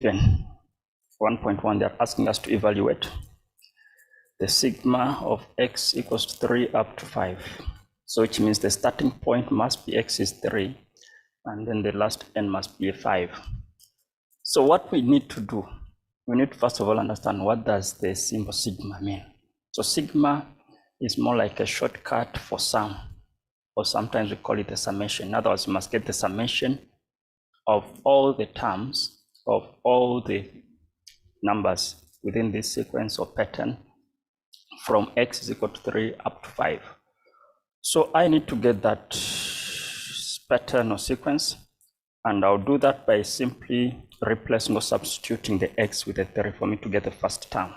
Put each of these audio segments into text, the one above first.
Then 1.1, they're asking us to evaluate the sigma of x equals to 3 up to 5. So which means the starting point must be x is 3, and then the last n must be a 5. So what we need to do, we need to first of all understand what does the symbol sigma mean. So sigma is more like a shortcut for sum, or sometimes we call it a summation. In other words, you must get the summation of all the terms of all the numbers within this sequence or pattern from x is equal to 3 up to 5. So I need to get that pattern or sequence, and I'll do that by simply replacing or substituting the x with a 3 for me to get the first term.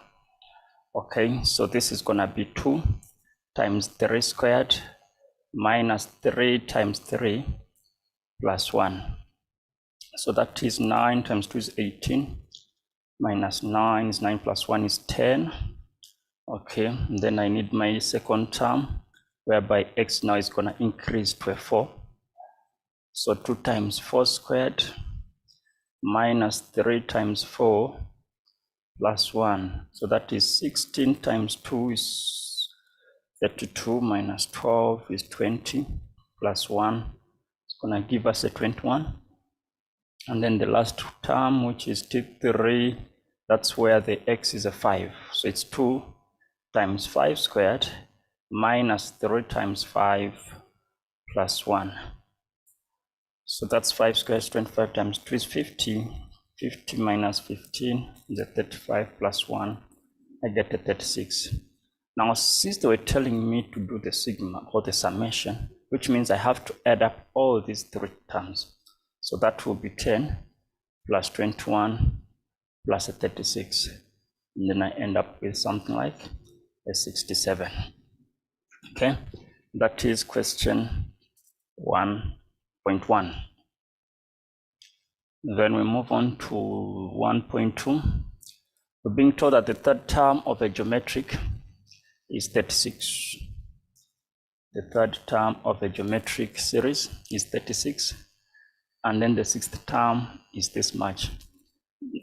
Okay, so this is gonna be 2 times 3 squared minus 3 times 3 plus 1. So that is 9 times 2 is 18, minus 9 is 9 plus 1 is 10. Okay, and then I need my second term, whereby x now is going to increase to a 4. So 2 times 4 squared minus 3 times 4 plus 1. So that is 16 times 2 is 32 minus 12 is 20 plus 1. It's going to give us a 21. And then the last term, which is t3, that's where the x is a 5. So it's 2 times 5 squared minus 3 times 5 plus 1. So that's 5 squared is 25 times 2 is 50. 50 minus 15 is a 35 plus 1. I get a 36. Now, since they were telling me to do the sigma or the summation, which means I have to add up all these 3 terms. So that will be 10 plus 21 plus a 36. And then I end up with something like a 67. Okay, that is question 1.1. Then we move on to 1.2. We're being told that the third term of a geometric is 36. The third term of a geometric series is 36. And then the sixth term is this much.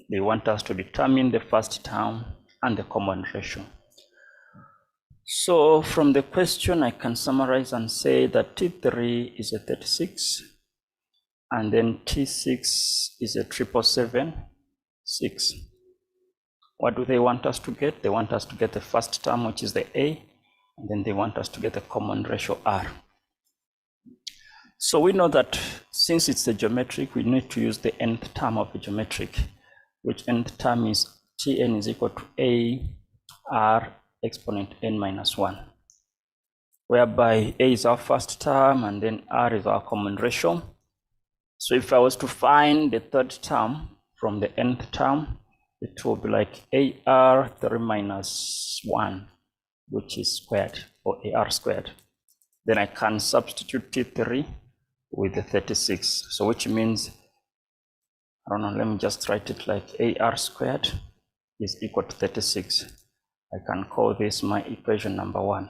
They want us to determine the first term and the common ratio. So from the question, I can summarize and say that T3 is a 36, and then T6 is a 777, 6. What do they want us to get? They want us to get the first term, which is the A, and then they want us to get the common ratio R. So we know that since it's a geometric, we need to use the nth term of a geometric, which nth term is Tn is equal to A R exponent n minus 1, whereby A is our first term and then R is our common ratio. So if I was to find the third term from the nth term, it will be like AR 3 minus 1, which is squared, or AR squared. Then I can substitute T3 with the 36. So which means, I don't know, let me just write it like AR squared is equal to 36. I can call this my equation number 1.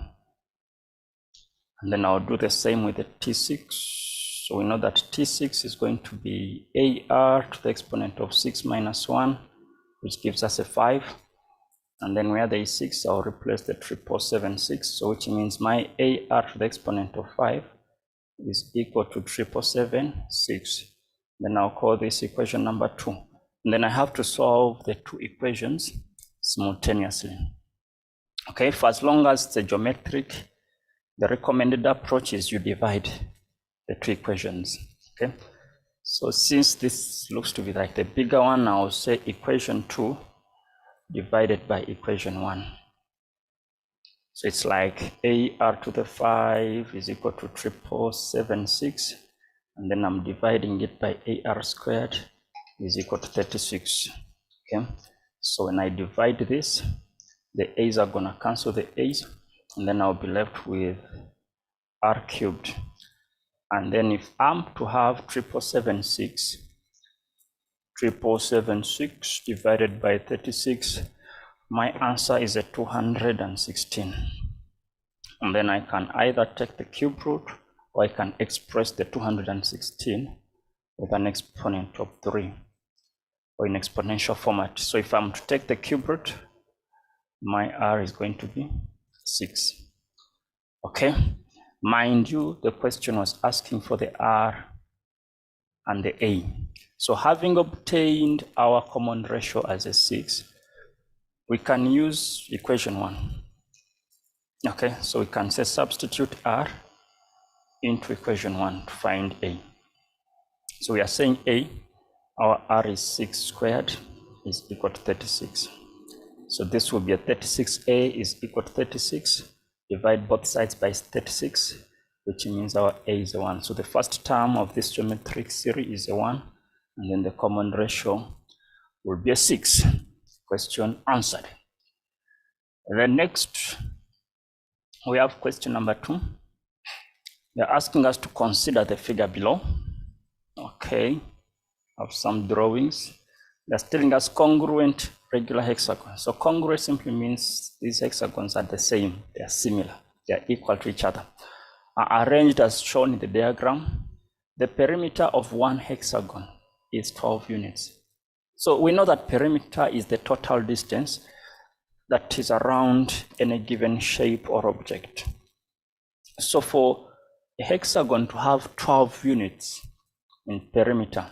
And then I'll do the same with the T6. So we know that T6 is going to be AR to the exponent of 6 minus 1, which gives us a 5. And then where there is 6, I'll replace the 777, so which means my AR to the exponent of 5 is equal to 777, 6. Then I'll call this equation number 2. And then I have to solve the 2 equations simultaneously. Okay, for as long as it's a geometric, the recommended approach is you divide the 2 equations. Okay, so since this looks to be like the bigger one, I'll say equation 2 divided by equation 1. So it's like AR to the 5 is equal to 777, and then I'm dividing it by AR squared is equal to 36. Okay, so when I divide this, the A's are gonna cancel the A's, and then I'll be left with R cubed. And then if I'm to have 777 divided by 36, my answer is a 216. And then I can either take the cube root, or I can express the 216 with an exponent of 3. or in exponential format. So if I'm to take the cube root, my r is going to be 6. Okay, mind you, the question was asking for the r and the a. So having obtained our common ratio as a 6, we can use equation 1. Okay, so we can say substitute r into equation 1 to find a. So we are saying a, our r is 6 squared is equal to 36. So this will be a 36a is equal to 36. Divide both sides by 36, which means our a is a 1. So the first term of this geometric series is a 1, and then the common ratio will be a 6. Question answered. The next, we have question number 2. They're asking us to consider the figure below. Okay, have some drawings. They're telling us congruent regular hexagons. So congruent simply means these hexagons are the same, they are similar, they are equal to each other. Are arranged as shown in the diagram. The perimeter of one hexagon is 12 units. So we know that perimeter is the total distance that is around any given shape or object. So for a hexagon to have 12 units in perimeter,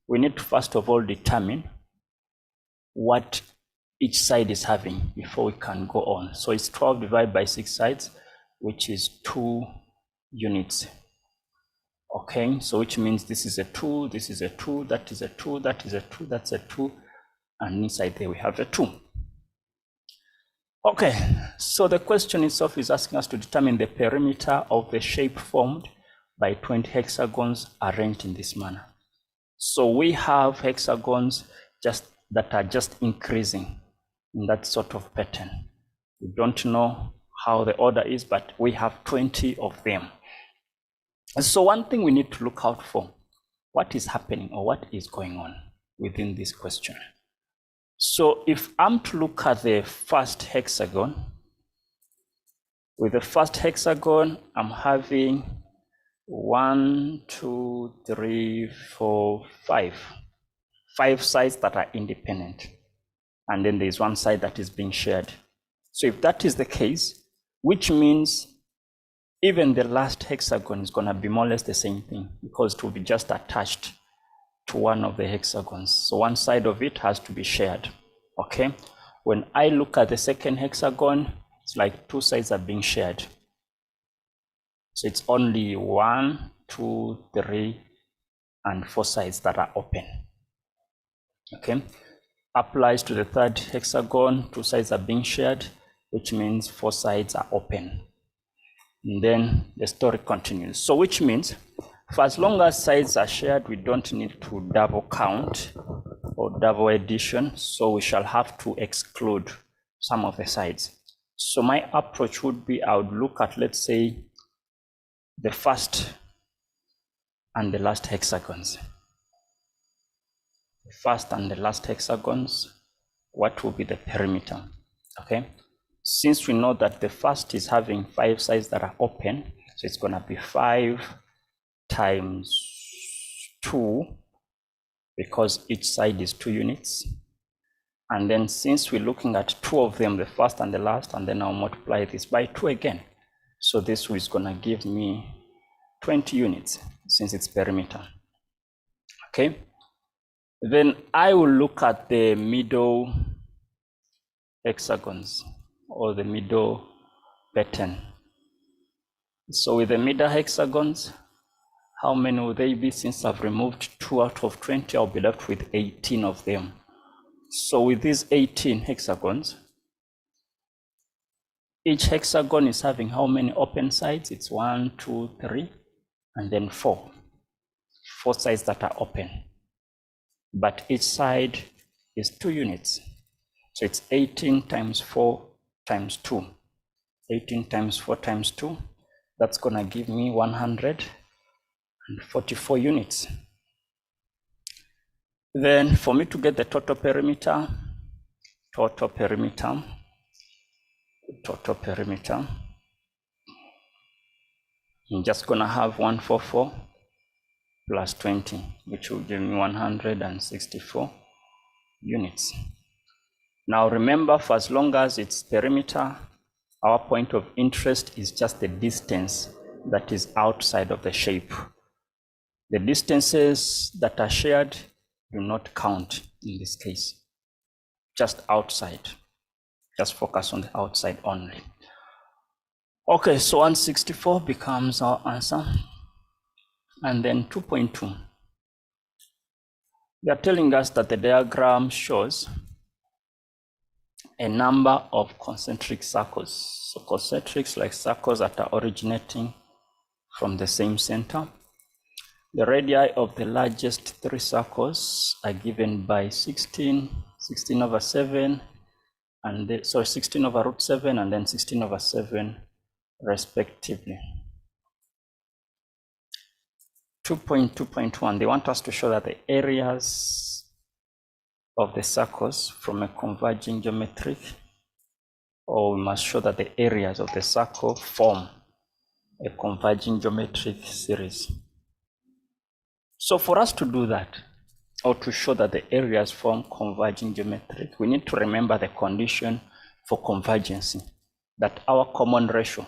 we need to first of all determine what each side is having before we can go on. So it's 12 divided by 6 sides, which is 2 units. Okay, so which means this is a 2, this is a 2, that is a 2, that is a 2, that's a 2, and inside there we have a 2. Okay, so the question itself is asking us to determine the perimeter of the shape formed by 20 hexagons arranged in this manner. So we have hexagons that are just increasing in that sort of pattern. We don't know how the order is, but we have 20 of them. So one thing we need to look out for, what is happening or what is going on within this question. So if I'm to look at the first hexagon, with the first hexagon, I'm having 1, 2, 3, 4, 5. 5 sides that are independent. And then there's one side that is being shared. So if that is the case, which means even the last hexagon is going to be more or less the same thing, because it will be just attached to one of the hexagons. So one side of it has to be shared. Okay, when I look at the second hexagon, it's like 2 sides are being shared. So it's only 1, 2, 3, and 4 sides that are open. Okay, applies to the third hexagon, 2 sides are being shared, which means 4 sides are open. And then the story continues. So which means for as long as sides are shared, we don't need to double count or double addition. So we shall have to exclude some of the sides. So my approach would be, I would look at, let's say, the first and the last hexagons. The first and the last hexagons, what will be the perimeter? Okay, since we know that the first is having 5 sides that are open, so it's going to be 5 times 2, because each side is 2 units. And then since we're looking at 2 of them, the first and the last, and then I'll multiply this by 2 again. So this is going to give me 20 units since it's perimeter. Okay, then I will look at the middle hexagons or the middle pattern. So with the middle hexagons, how many will they be? Since I've removed 2 out of 20, I'll be left with 18 of them. So with these 18 hexagons, each hexagon is having how many open sides? It's 1, 2, 3, and then 4. 4 sides that are open. But each side is 2 units. So it's 18 times 4 times 2. 18 times 4 times 2. That's going to give me 144 units. Then for me to get the total perimeter, I'm just going to have 144 plus 20, which will give me 164. units. Now remember, for as long as it's perimeter, our point of interest is just the distance that is outside of the shape. The distances that are shared do not count in this case, just outside. Just focus on the outside only. Okay, so 164 becomes our answer. And then 2.2. They are telling us that the diagram shows a number of concentric circles. So concentrics, like circles that are originating from the same center. The radii of the largest three circles are given by 16 over 7, and 16 over root 7, and then 16 over 7 respectively. 2.2.1, they want us to show that the areas of the circles from a converging geometric, or we must show that the areas of the circle form a converging geometric series. So for us to do that, or to show that the areas form converging geometric, we need to remember the condition for convergency, that our common ratio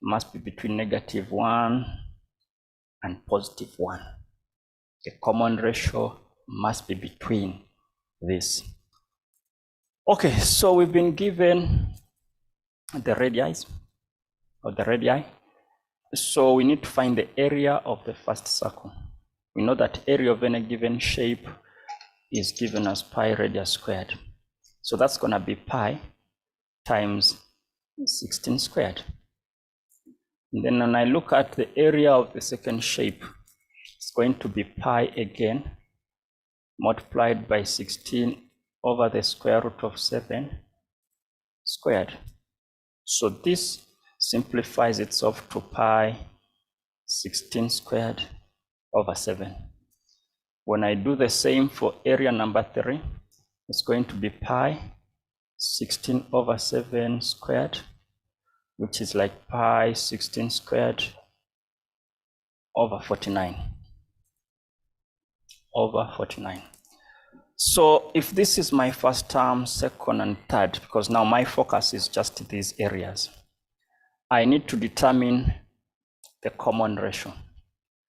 must be between -1 and +1. The common ratio must be between this. Okay, so we've been given the radii, so we need to find the area of the first circle. We know that area of any given shape is given as pi radius squared. So that's going to be pi times 16 squared. And then when I look at the area of the second shape, it's going to be pi again, multiplied by 16 over the square root of 7 squared. So this simplifies itself to pi 16 squared over 7. When I do the same for area number 3, it's going to be pi 16 over 7 squared, which is like pi 16 squared over 49. So if this is my first term, second and third, because now my focus is just these areas, I need to determine the common ratio.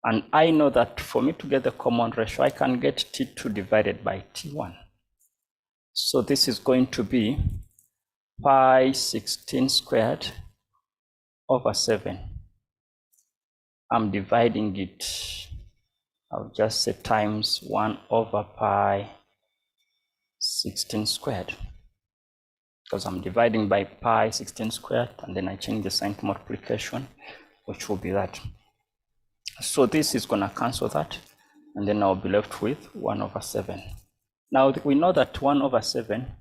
And I know that for me to get the common ratio, I can get T2 divided by T1. So this is going to be pi 16 squared over 7. I'm dividing it, I'll just say times 1 over pi 16 squared, because I'm dividing by pi 16 squared, and then I change the sign to multiplication, which will be that. So this is going to cancel that, and then I'll be left with 1 over 7. Now we know that 1 over 7,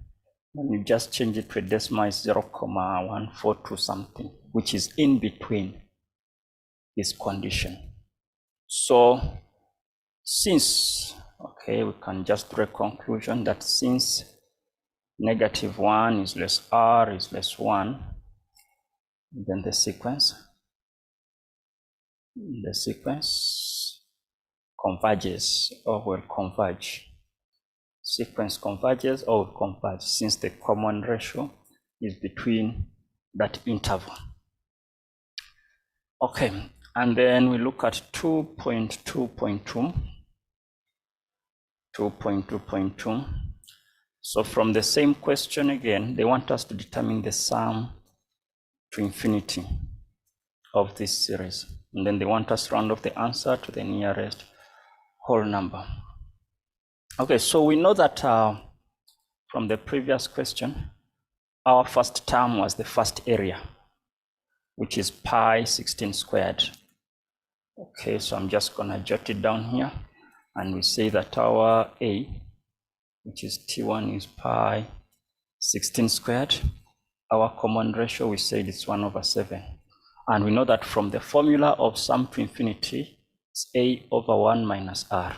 when you just change it to a decimal, is 0.142 something, which is in between this condition. So since, okay, we can just draw a conclusion that since -1 is less r is less 1, then the sequence converges or will converge. Sequence converges or will converge since the common ratio is between that interval. Okay, and then we look at 2.2.2. So from the same question again, they want us to determine the sum to infinity of this series. And then they want us to round off the answer to the nearest whole number. Okay, so we know that from the previous question, our first term was the first area, which is pi 16 squared. Okay, so I'm just going to jot it down here, and we say that our A, which is T1, is pi 16 squared. Our common ratio, we said it's 1 over 7. And we know that from the formula of sum to infinity, it's A over 1 minus R.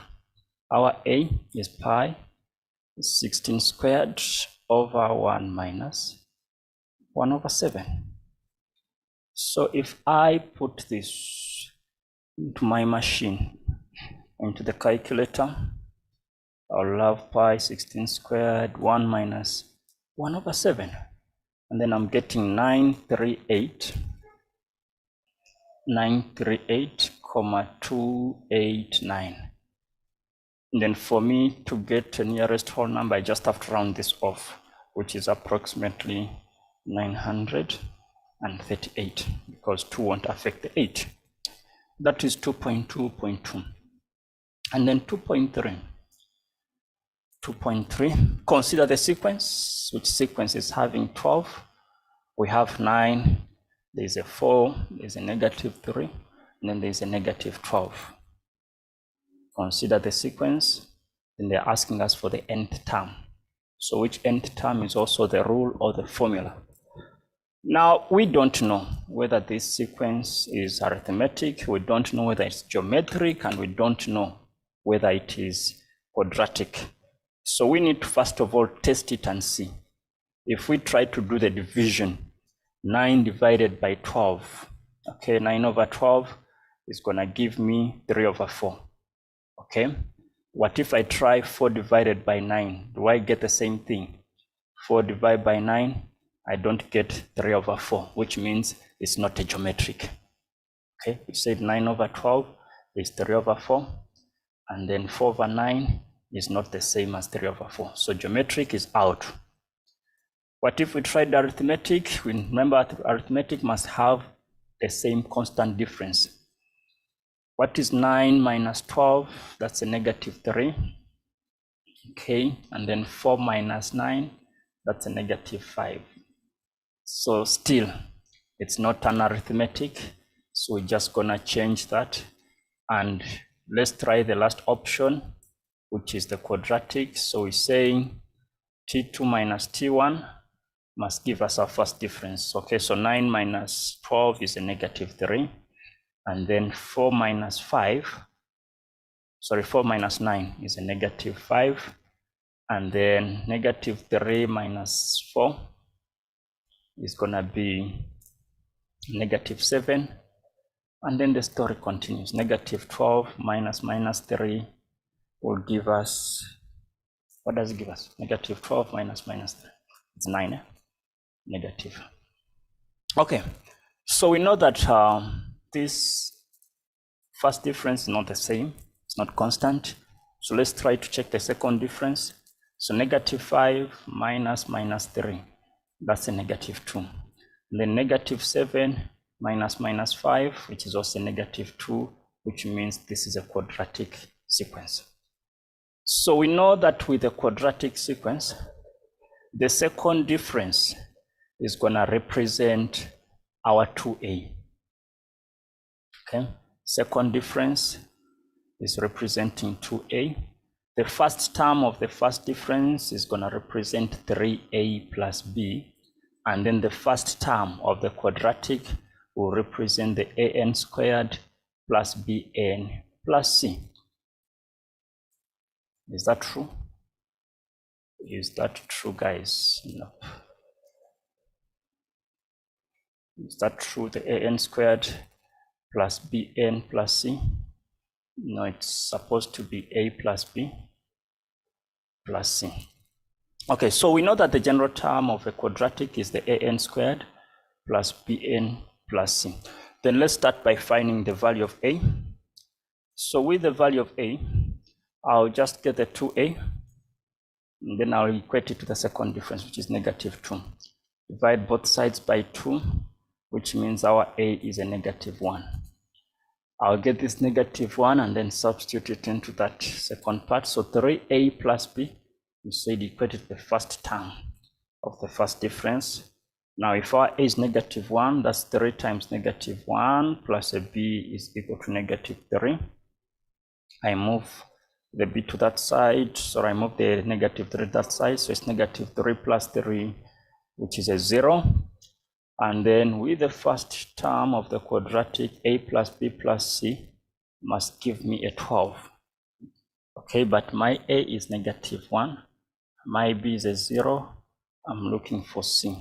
Our A is pi 16 squared over 1 minus 1 over 7. So if I put this into my machine, into the calculator, I'll have pi 16 squared 1 minus 1 over 7. And then I'm getting 938,289. And then for me to get the nearest whole number, I just have to round this off, which is approximately 938, because 2 won't affect the 8. That is 2.2.2. And then 2.3. 2.3, consider the sequence, which sequence is having 12. We have 9, there's a 4, there's a -3, and then there's a -12. Consider the sequence, and they're asking us for the nth term. So which nth term is also the rule or the formula. Now, we don't know whether this sequence is arithmetic, we don't know whether it's geometric, and we don't know whether it is quadratic. So we need to first of all test it and see. If we try to do the division, 9 divided by 12, okay, 9 over 12 is gonna give me 3 over 4, okay? What if I try 4 divided by 9? Do I get the same thing? 4 divided by 9, I don't get 3 over 4, which means it's not a geometric, okay? We said 9 over 12 is 3 over 4, and then 4 over 9 is not the same as 3 over 4. So geometric is out. What if we tried arithmetic? We remember arithmetic must have the same constant difference. What is 9 minus 12? That's a -3. Okay, and then 4 minus 9, that's a -5. So still, it's not an arithmetic. So we're just gonna change that. And let's try the last option, which is the quadratic. So we're saying T2 minus T1 must give us our first difference. Okay, so 9 minus 12 is a -3. And then 4 minus 9 is a -5. And then -3 minus 4 is gonna be -7. And then the story continues. -12 minus -3 will give us, what does it give us? -12 minus -3. It's 9, eh? Negative. Okay, so we know that this first difference is not the same, it's not constant. So let's try to check the second difference. So -5 minus -3, that's a -2. And then -7 minus -5, which is also -2, which means this is a quadratic sequence. So we know that with a quadratic sequence, the second difference is going to represent our 2a. Okay, second difference is representing 2a. The first term of the first difference is going to represent 3a plus b, and then the first term of the quadratic will represent the an squared plus bn plus c. Is that true? Is that true, guys? No. Is that true, the an squared plus bn plus c? No, it's supposed to be a plus b plus c. Okay, so we know that the general term of a quadratic is the an squared plus bn plus c. Then let's start by finding the value of a. So with the value of a, I'll just get the 2a, and then I'll equate it to the second difference, which is -2. Divide both sides by 2, which means our a is a -1. I'll get this -1 and then substitute it into that second part. So 3a plus b, we said equated to the first term of the first difference. Now if our a is -1, that's 3 times -1 plus a b is equal to -3. I move the b to that side, so I move the -3 that side, so it's -3 plus 3, which is a 0. And then with the first term of the quadratic, a plus b plus c must give me a 12. Okay, but my a is -1, my b is a 0, I'm looking for c.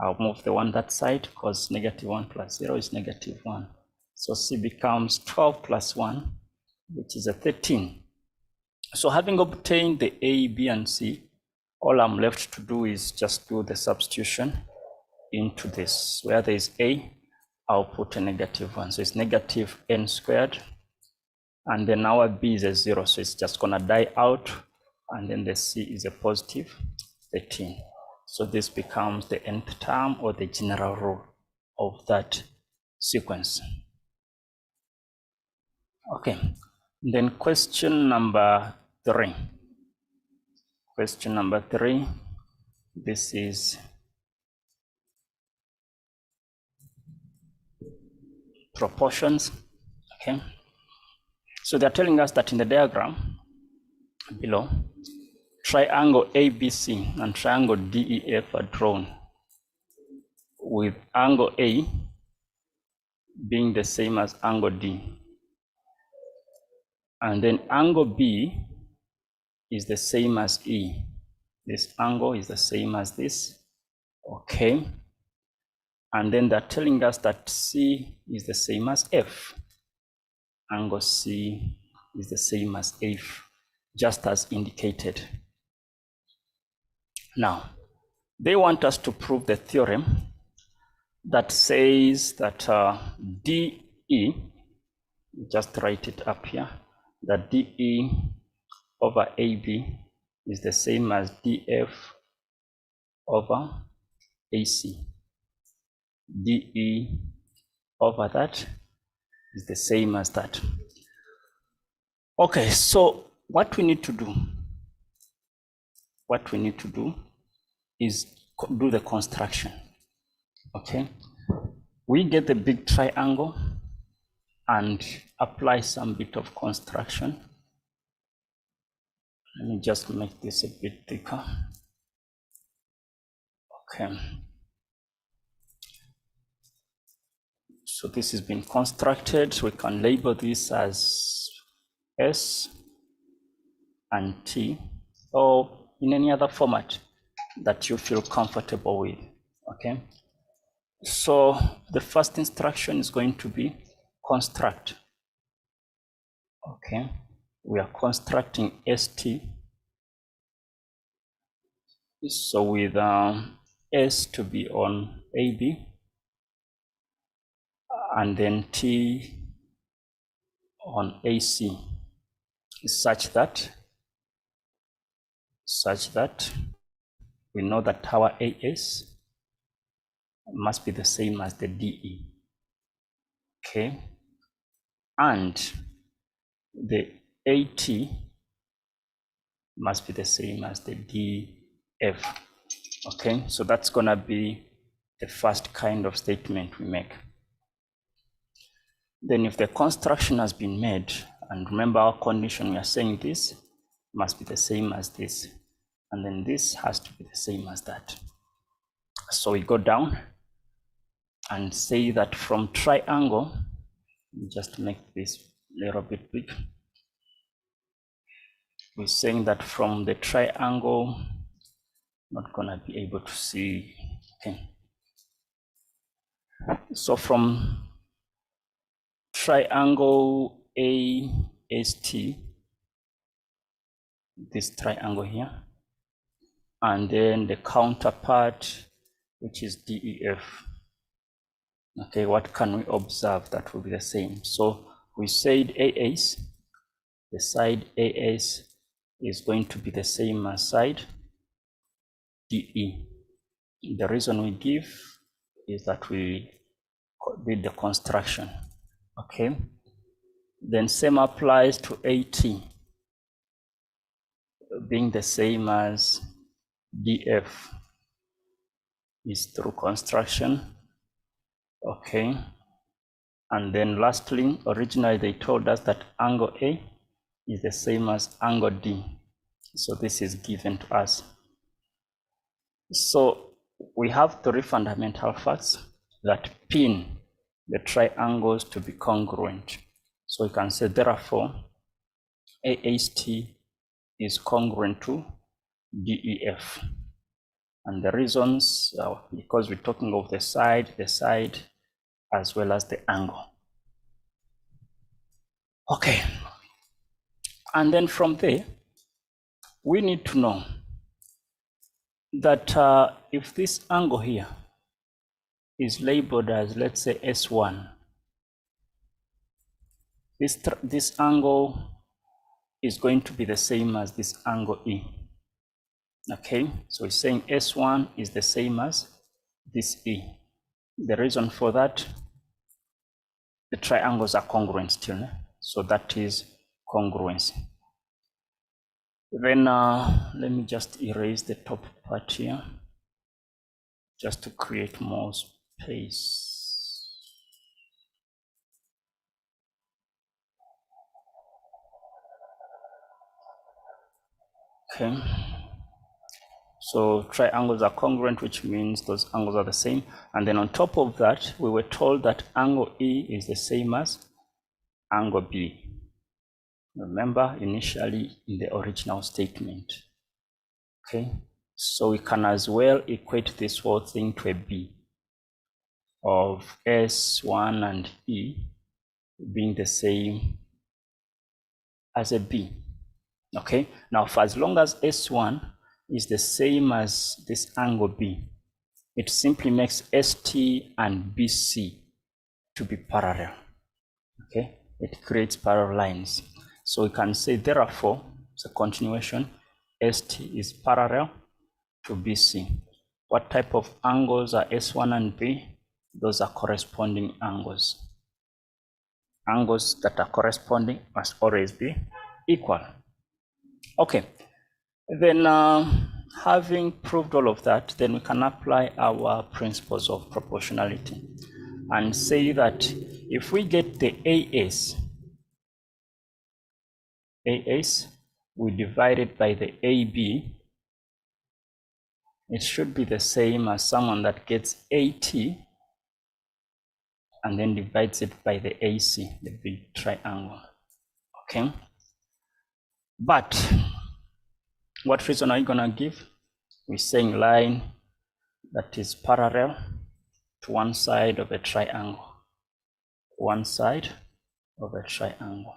I'll move the one that side because -1 plus 0 is -1. So c becomes 12 plus 1, which is a 13. So having obtained the A, B, and C, all I'm left to do is just do the substitution into this. Where there is A, I'll put a -1. So it's -n squared. And then our B is a 0, so it's just gonna die out. And then the C is a positive 13. So this becomes the nth term or the general rule of that sequence. Okay, then question number 3. Question number 3, this is proportions, okay? So they're telling us that in the diagram below, triangle ABC and triangle DEF are drawn with angle A being the same as angle D. And then angle B is the same as E. This angle is the same as this, okay? And then they're telling us that C is the same as F. Angle C is the same as F, just as indicated. Now, they want us to prove the theorem that says that DE, just write it up here, that DE over AB is the same as DF over AC. DE over that is the same as that. Okay, so what we need to do is do the construction. Okay, we get the big triangle and apply some bit of construction. Let me just make this a bit thicker. Okay, so this has been constructed. We can label this as S and T, or in any other format that you feel comfortable with. Okay, so the first instruction is going to be construct. Okay, we are constructing ST. So with S to be on AB, and then T on AC, such that we know that our AS must be the same as the DE. Okay, and the AT must be the same as the DF. Okay, so that's gonna be the first kind of statement we make. Then if the construction has been made, and remember our condition, we are saying this must be the same as this, and then this has to be the same as that. So we go down and say that from triangle, just make this a little bit big. We're saying that from the triangle, not gonna be able to see. Okay, so from triangle AST, this triangle here, and then the counterpart, which is DEF. Okay, what can we observe that will be the same? So we said AS, the side AS is going to be the same as side DE. The reason we give is that we did the construction. Okay, then same applies to AT, being the same as DF is through construction. Okay, and then lastly, originally they told us that angle A is the same as angle D. So this is given to us. So we have 3 fundamental facts that pin the triangles to be congruent. So we can say, therefore, AST is congruent to DEF. And the reasons are because we're talking of the side, as well as the angle. Okay. And then from there, we need to know that if this angle here is labeled as, let's say, S1, this angle is going to be the same as this angle E. Okay, so it's saying S1 is the same as this E. The reason for that, the triangles are congruent still, so that is congruency. Then let me just erase the top part here, just to create more space. Okay, so triangles are congruent, which means those angles are the same. And then on top of that, we were told that angle E is the same as angle B. Remember, initially in the original statement. Okay, so we can as well equate this whole thing to a B of S1 and E being the same as a B. Okay, now for as long as S1 is the same as this angle B, it simply makes ST and BC to be parallel. Okay, it creates parallel lines. So we can say, therefore, it's a continuation, ST is parallel to BC. What type of angles are S1 and B? Those are corresponding angles. Angles that are corresponding must always be equal. Okay, then having proved all of that, then we can apply our principles of proportionality and say that if we get the AS, we divide it by the AB, it should be the same as someone that gets AT and then divides it by the AC, the big triangle. Okay, but what reason are you gonna give? We're saying line that is parallel to one side of a triangle. One side of a triangle.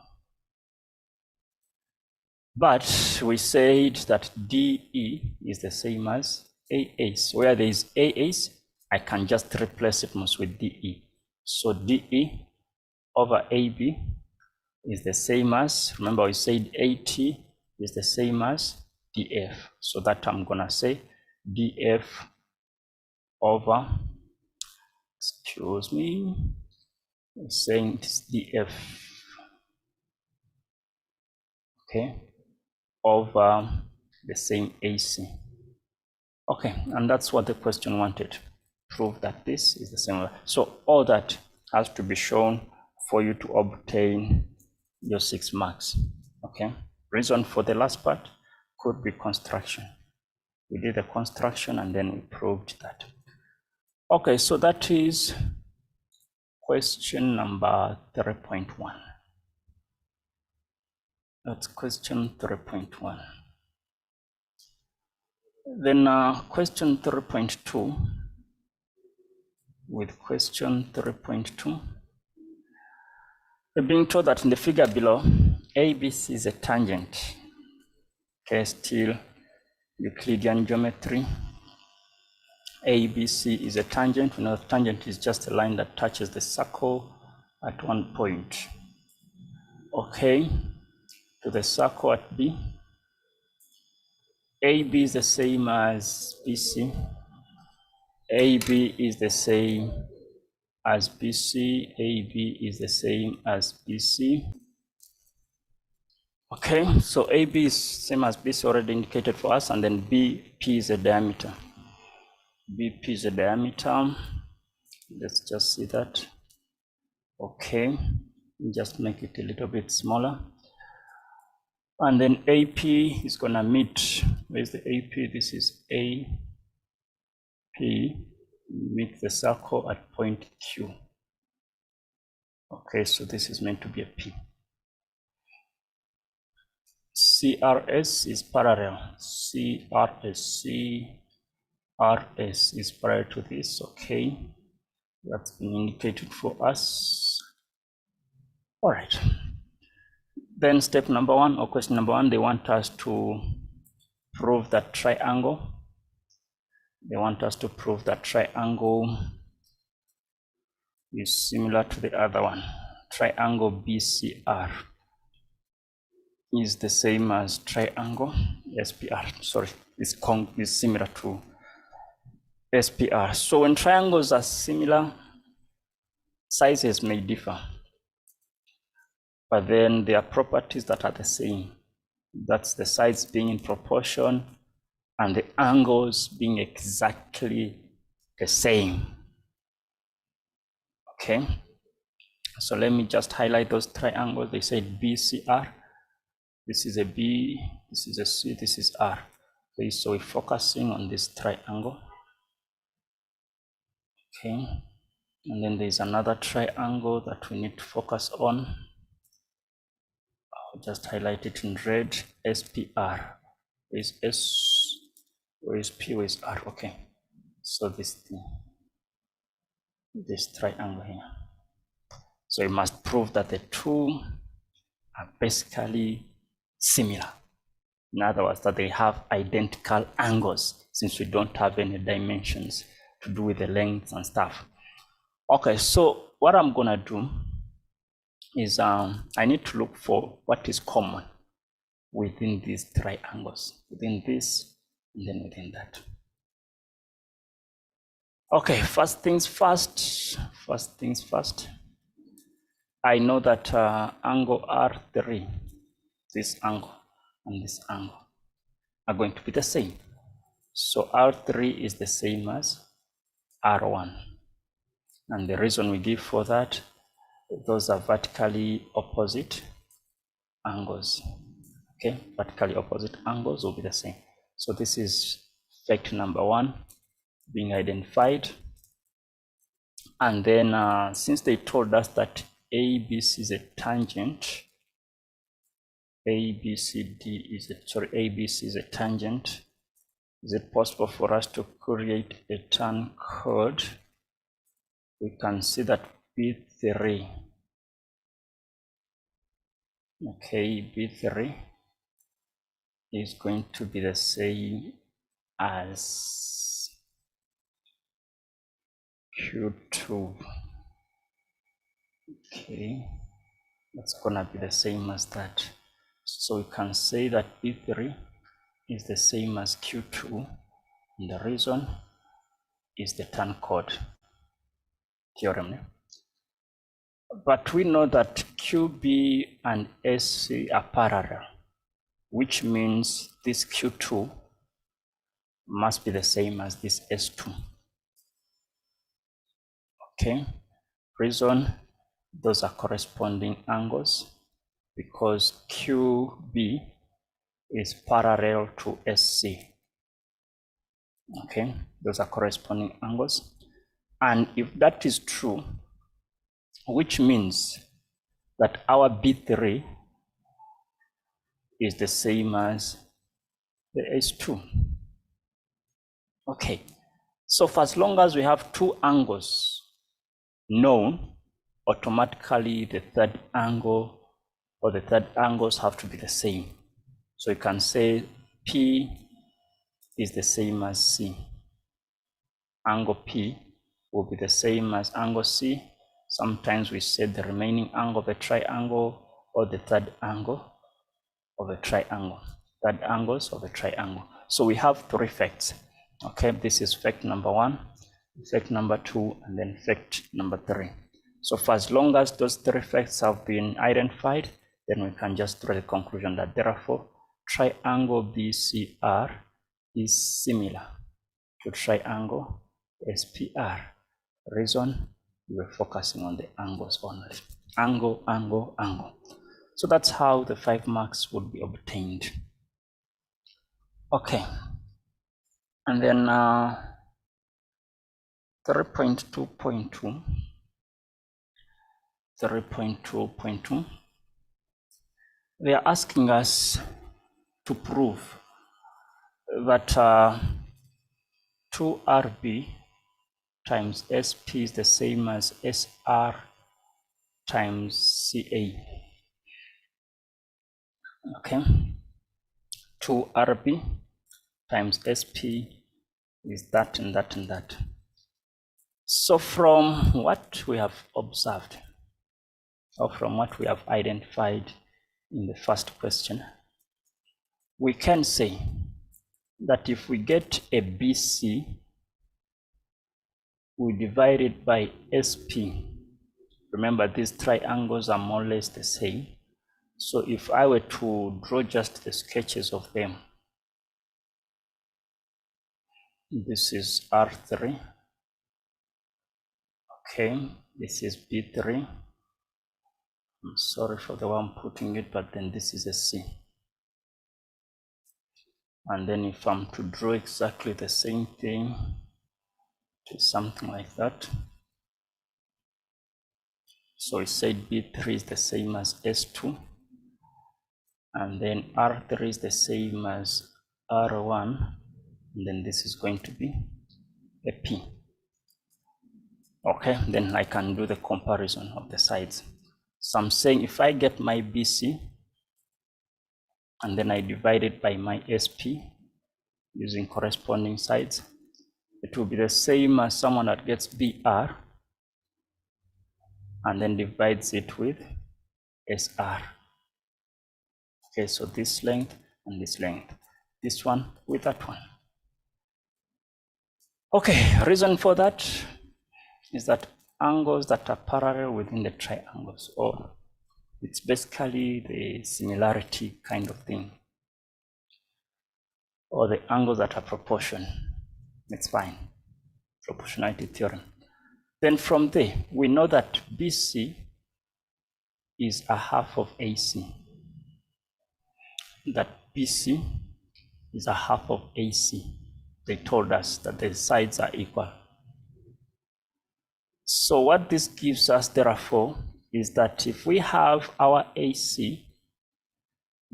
But we said that DE is the same as AS. Where there is AS, I can just replace it with DE. So DE over AB is the same as, remember we said AT is the same as DF. So that I'm gonna say DF over, excuse me, I'm saying it's DF, okay, over the same AC. Okay, and that's what the question wanted. Prove that this is the same. So all that has to be shown for you to obtain your 6 marks. Okay, reason for the last part could be construction. We did the construction and then we proved that. Okay, so that is question number 3.1. That's question 3.1. Then question 3.2, with question 3.2, we're being told that in the figure below, ABC is a tangent. Okay, still Euclidean geometry. ABC is a tangent. We know the tangent is just a line that touches the circle at one point. Okay, to the circle at B. AB is the same as BC. AB is the same as BC. AB is the same as BC. Okay, so AB is same as BC, already indicated for us, and then BP is a diameter. BP is a diameter. Let's just see that. Okay, just make it a little bit smaller. And then AP is gonna meet, where's the AP? This is AP, meet the circle at point Q. Okay, so this is meant to be a P. CRS is parallel. CRS is parallel to this. Okay, that's been indicated for us. All right. Then step number 1, or question number 1, they want us to prove that triangle. They want us to prove that triangle is similar to the other one. Triangle BCR is the same as triangle SPR. Sorry, is similar to SPR. So when triangles are similar, sizes may differ, but then there are properties that are the same. That's the sides being in proportion and the angles being exactly the same. Okay, so let me just highlight those triangles. They said BCR. This is a B, this is a C, this is R. Okay, so we're focusing on this triangle. Okay, and then there's another triangle that we need to focus on. I'll just highlight it in red, SPR. Where's S, where's P, where's R? Okay, so this triangle here. So we must prove that the two are basically similar. In other words, that they have identical angles, since we don't have any dimensions to do with the lengths and stuff. Okay, so what I'm gonna do is I need to look for what is common within these triangles, within this and then within that. Okay, first things first. I know that angle R3, this angle and this angle are going to be the same. So R3 is the same as R1. And the reason we give for that, those are vertically opposite angles. Okay, vertically opposite angles will be the same. So this is fact number 1 being identified. And then since they told us that ABC is a tangent, ABC is a tangent, is it possible for us to create a turn chord? We can see that B3, okay, B3 is going to be the same as Q2. Okay, that's gonna be the same as that. So we can say that B3 is the same as Q2, and the reason is the turn chord theorem. But we know that QB and SC are parallel, which means this Q2 must be the same as this S2. Okay, reason, those are corresponding angles because QB is parallel to SC. Okay, those are corresponding angles. And if that is true, which means that our B3 is the same as the S2. Okay, so for as long as we have two angles known, automatically the third angle or the third angles have to be the same. So you can say P is the same as C. Angle P will be the same as angle C. Sometimes we say the remaining angle of a triangle or the third angle of a triangle, third angles of a triangle. So we have 3 facts. Okay, this is fact number 1, fact number 2, and then fact number 3. So for as long as those 3 facts have been identified, then we can just draw the conclusion that therefore triangle BCR is similar to triangle SPR. Reason, we're focusing on the angles only. Angle, angle, angle. So that's how the 5 marks would be obtained. Okay. And then 3.2.2. 3.2.2. They are asking us to prove that 2RB times SP is the same as SR times CA. Okay, 2RB times SP is that and that and that. So from what we have observed, or from what we have identified in the first question, we can say that if we get a BC, we divide it by SP. Remember, these triangles are more or less the same. So if I were to draw just the sketches of them, this is R3. Okay, this is B3. I'm sorry for the way I'm putting it, but then this is a C. And then if I'm to draw exactly the same thing, to something like that. So it said B3 is the same as S2. And then R3 is the same as R1. And then this is going to be a P. Okay, then I can do the comparison of the sides. So I'm saying if I get my BC and then I divide it by my SP using corresponding sides, it will be the same as someone that gets BR and then divides it with SR. Okay, so this length and this length, this one with that one. Okay, reason for that is that angles that are parallel within the triangles, or it's basically the similarity kind of thing, or the angles that are proportion. It's fine, proportionality theorem. Then from there, we know that BC is a half of AC. That BC is a half of AC. They told us that the sides are equal. So what this gives us, therefore, is that if we have our AC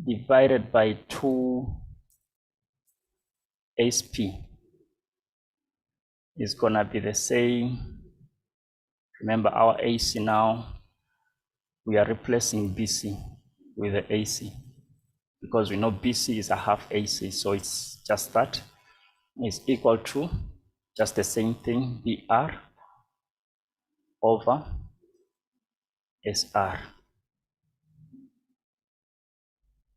divided by 2 SP is going to be the same. Remember, our AC now, we are replacing BC with the AC because we know BC is a half AC, so it's just that. Is equal to just the same thing, BR over SR.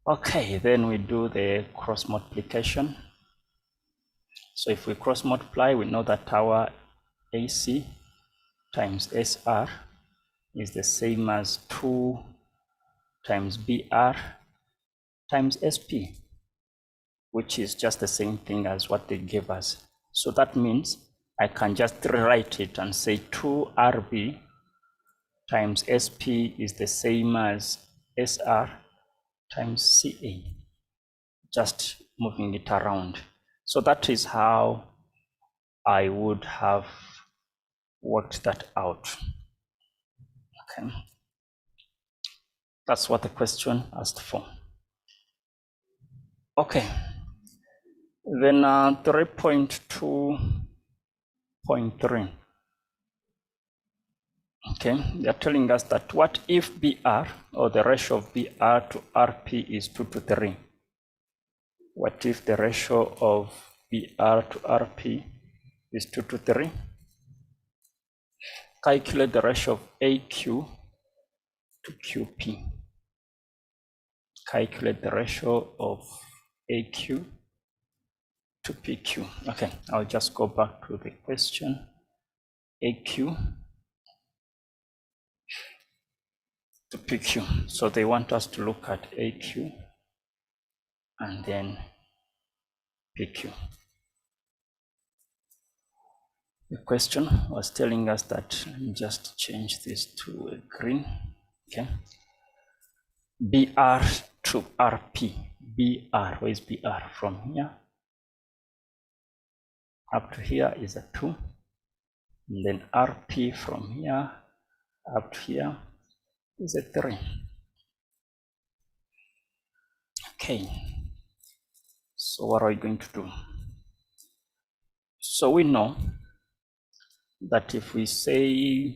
Okay, then we do the cross multiplication. So if we cross multiply, we know that our AC times SR is the same as 2 times BR times SP, which is just the same thing as what they gave us. So that means I can just rewrite it and say 2RB times SP is the same as SR times CA, just moving it around. So that is how I would have worked that out. Okay, that's what the question asked for. Okay, then 3.2.3. Okay, they're telling us that what if BR, or the ratio of BR to RP, is 2 to 3? What if the ratio of BR to RP is 2 to 3? Calculate the ratio of AQ to QP. Calculate the ratio of AQ to PQ. Okay, I'll just go back to the question. AQ to PQ. So they want us to look at AQ and then PQ. The question was telling us that, let me just change this to a green. Okay. BR to RP. BR, where is BR? From here up to here is a 2. And then RP from here up to here is a 3. Okay. So what are we going to do? So we know that if we say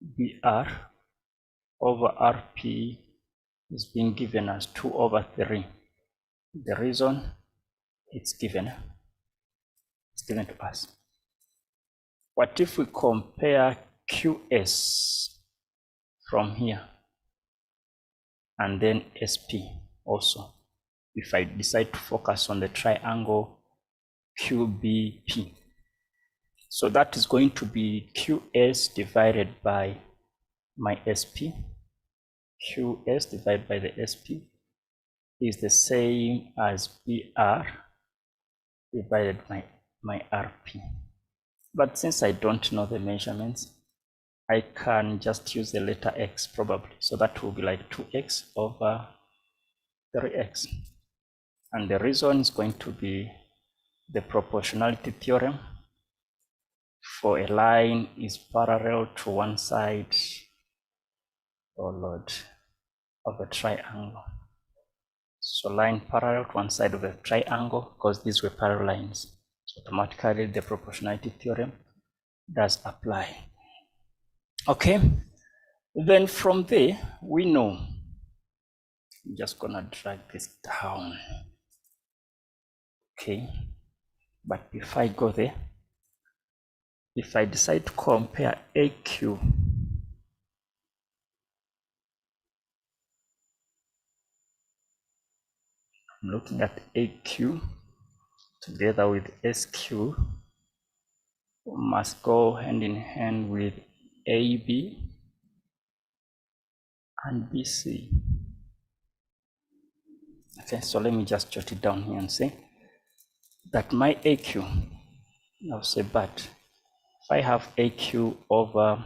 BR over RP is being given as 2 over 3, the reason It's given to us. What if we compare QS from here and then SP also? If I decide to focus on the triangle QBP, so that is going to be QS divided by my SP. QS divided by the SP is the same as BR divided by my RP. But since I don't know the measurements, I can just use the letter X probably. So that will be like 2X over 3X. And the reason is going to be the proportionality theorem for a line is parallel to one side, oh Lord, of a triangle. So line parallel to one side of a triangle, because these were parallel lines. So automatically the proportionality theorem does apply. Okay, then from there we know, I'm just gonna drag this down. Okay, but before I go there, if I decide to compare AQ I'm looking at AQ together with SQ, must go hand in hand with AB and BC. Okay, so let me just jot it down here and say that my AQ, I'll say, but if I have AQ over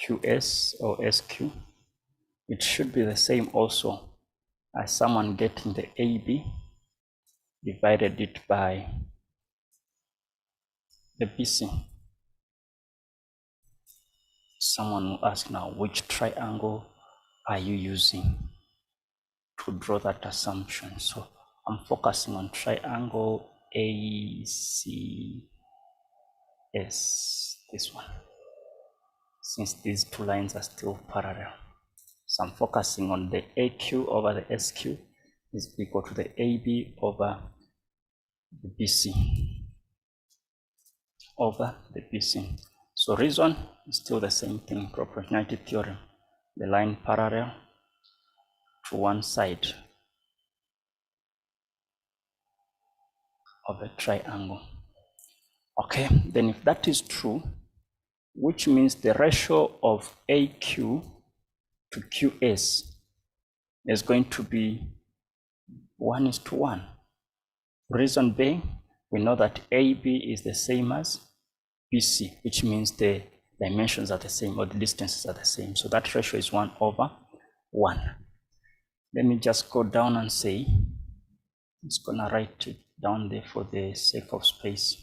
QS or SQ, it should be the same also as someone getting the AB divided it by the BC. Someone will ask now, which triangle are you using to draw that assumption? So I'm focusing on triangle ACS, this one, since these two lines are still parallel. So I'm focusing on the AQ over the SQ is equal to the AB over the BC over the BC. So reason is still the same thing, proportionality theorem, the line parallel to one side of a triangle. Okay, then if that is true, which means the ratio of AQ to QS is going to be 1:1. Reason being, we know that AB is the same as BC, which means the dimensions are the same or the distances are the same. So that ratio is 1/1. Let me just go down and say, I'm just gonna write it down there for the sake of space.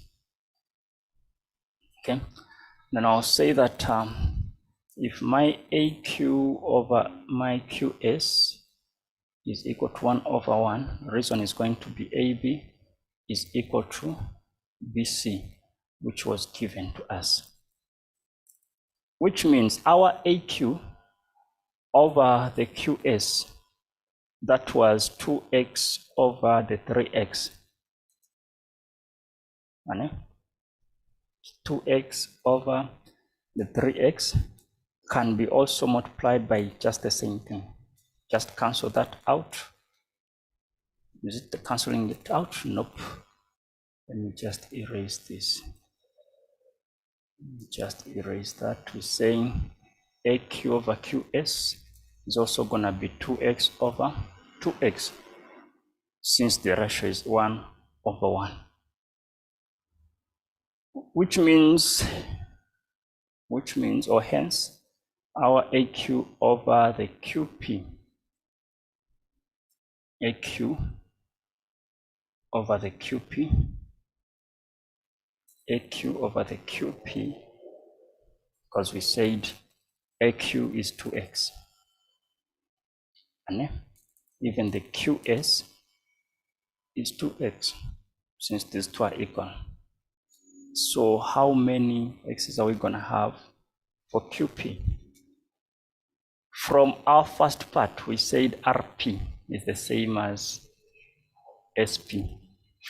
Okay, then I'll say that if my AQ over my QS is equal to 1/1, reason is going to be AB is equal to BC, which was given to us. Which means our AQ over the QS, that was 2x over the 3x. 2x over the 3x can be also multiplied by just the same thing. Just cancel that out. Is it canceling it out? Nope. Let me just erase this. Just erase that. We're saying AQ over QS is also going to be 2x over 2x, since the ratio is 1/1. Which means, or hence, our AQ over the QP, AQ over the QP, AQ over the QP, because we said AQ is 2x, and even the QS is 2x, since these two are equal. So how many x's are we going to have for QP? From our first part, we said RP is the same as SP.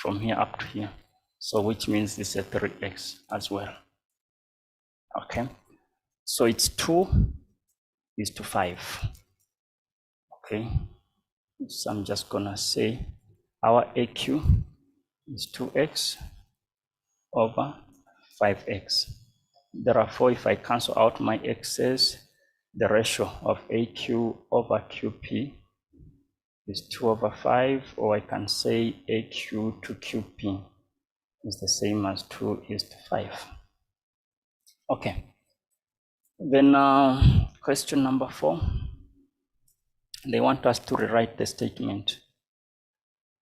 from here up to here. So which means this is a 3x as well. Okay, so it's 2:5. Okay, so I'm just gonna say our AQ is 2x over 5x. Therefore, if I cancel out my x's, the ratio of AQ over QP is 2/5, or I can say AQ to QP is the same as 2:5. Okay, then question number 4, they want us to rewrite the statement,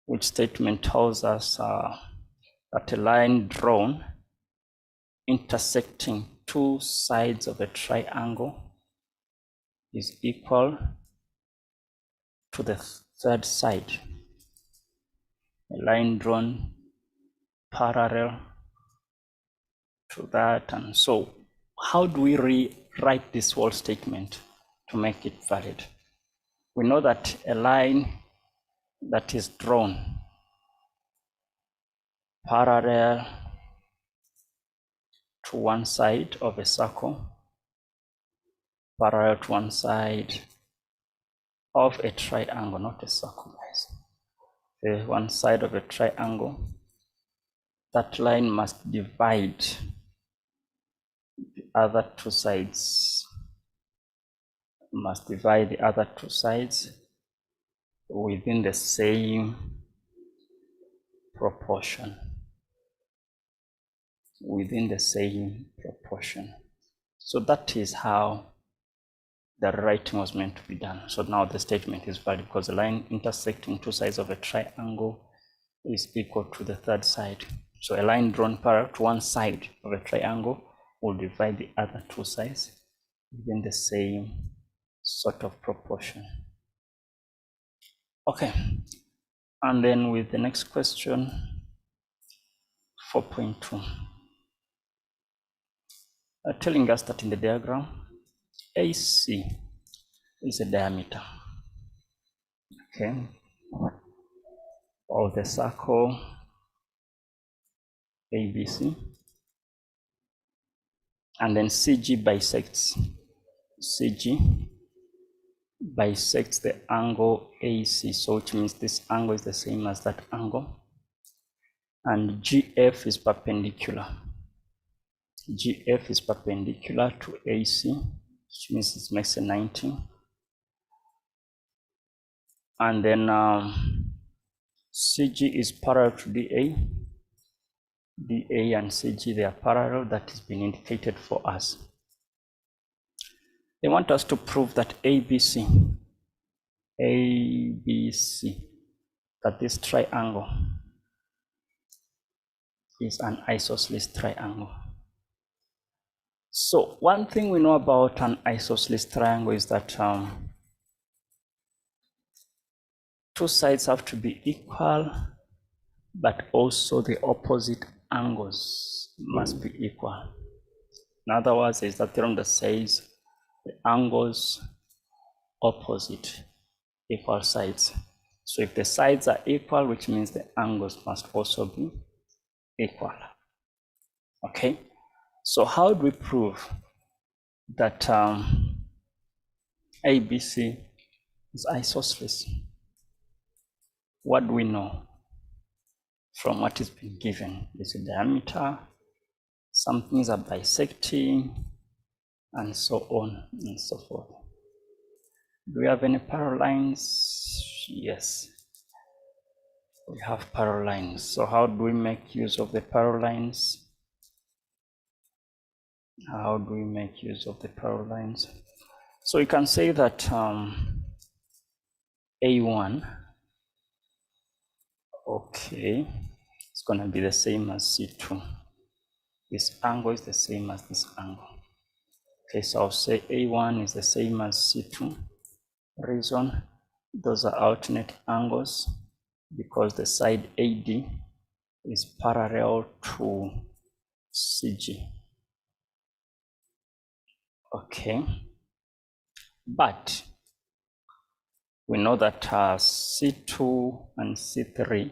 which statement tells us that a line drawn intersecting two sides of a triangle is equal to the third side. A line drawn parallel to that, and so how do we rewrite this whole statement to make it valid? We know that a line that is drawn parallel to one side of a circle, parallel to one side of a triangle, not a circle, guys. The one side of a triangle, that line must divide the other two sides, within the same proportion. So that is how the writing was meant to be done. So now the statement is valid because the line intersecting two sides of a triangle is equal to the third side. So a line drawn parallel to one side of a triangle will divide the other two sides within the same sort of proportion. Okay, and then with the next question, 4.2, telling us that in the diagram, AC is a diameter, okay, of the circle ABC, and then CG bisects the angle AC, so which means this angle is the same as that angle, and GF is perpendicular. GF is perpendicular to AC, which means it makes a 90. And then CG is parallel to DA. DA and CG, they are parallel. That has been indicated for us. They want us to prove that ABC, that this triangle is an isosceles triangle. So one thing we know about an isosceles triangle is that two sides have to be equal, but also the opposite angles must be equal. In other words, there's that theorem that says the angles opposite equal sides. So if the sides are equal, which means the angles must also be equal. Okay, so how do we prove that ABC is isosceles? What do we know from what is being given? There's a diameter, some things are bisecting, and so on and so forth. Do we have any parallel lines? Yes, we have parallel lines. So how do we make use of the parallel lines? So you can say that A1, okay, it's going to be the same as C2. This angle is the same as this angle. Okay, so I'll say A1 is the same as C2. Reason, those are alternate angles because the side AD is parallel to CG. Okay, but we know that C2 and C3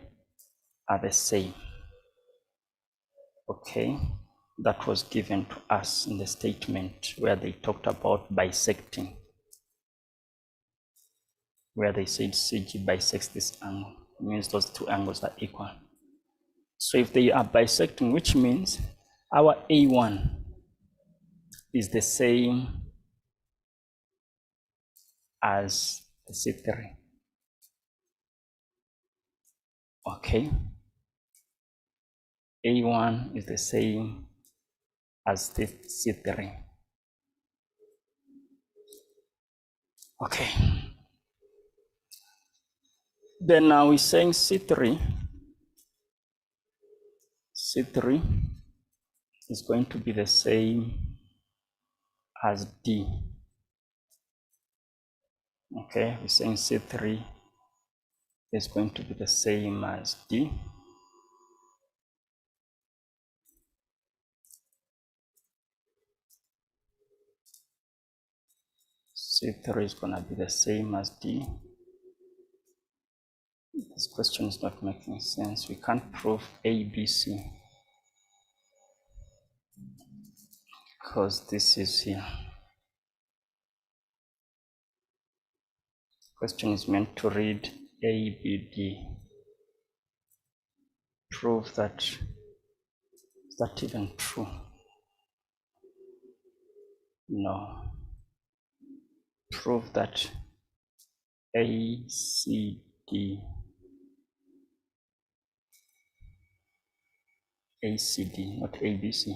are the same. Okay, that was given to us in the statement where they talked about bisecting, where they said CG bisects this angle. It means those two angles are equal. So if they are bisecting, which means our A1 is the same as the C3. Okay, A1 is the same as the C3. Okay, then now we're saying C3 is going to be the same as D. Okay, we're saying C3 is going to be the same as D. C3 is going to be the same as D. This question is not making sense. We can't prove ABC because this is here. Question is meant to read ABD. Prove that. Is that even true? No. Prove that ACD, not ABC.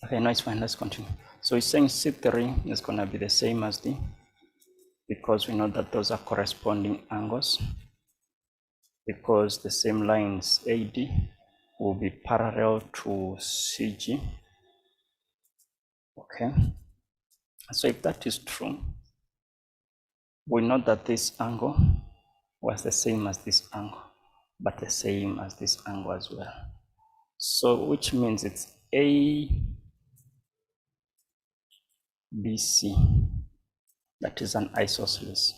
Okay, no, it's fine. Let's continue. So it's saying C3 is going to be the same as D because we know that those are corresponding angles, because the same lines AD will be parallel to CG. Okay, so if that is true, we know that this angle was the same as this angle, but the same as this angle as well. So which means it's ABC, that is an isosceles,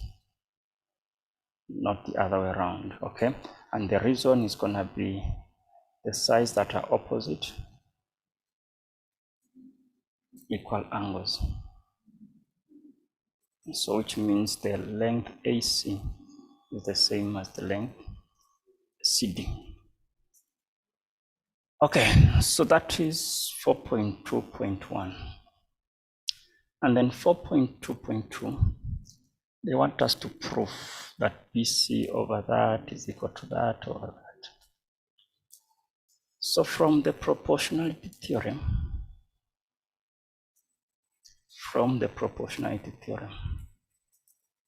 not the other way around. Okay, and the reason is going to be the sides that are opposite equal angles. So which means the length AC is the same as the length CD. Okay, so that is 4.2.1. And then 4.2.2, they want us to prove that BC over that is equal to that over that. So from the proportionality theorem,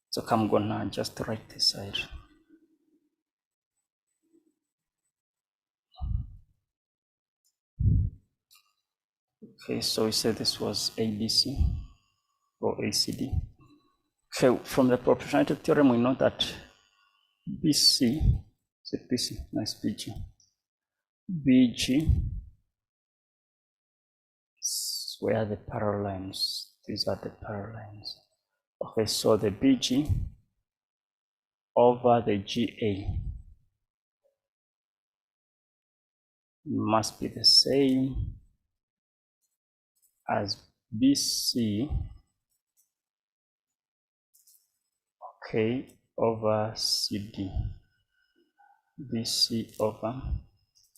so I'm gonna just write this side. Okay, so we said this was ABC or ACD. Okay, from the proportionality theorem, we know that BC, is it BC? Nice, BG. BG is where the parallel lines, these are the parallel lines. Okay, so the BG over the GA must be the same as BC, okay, over CD. BC over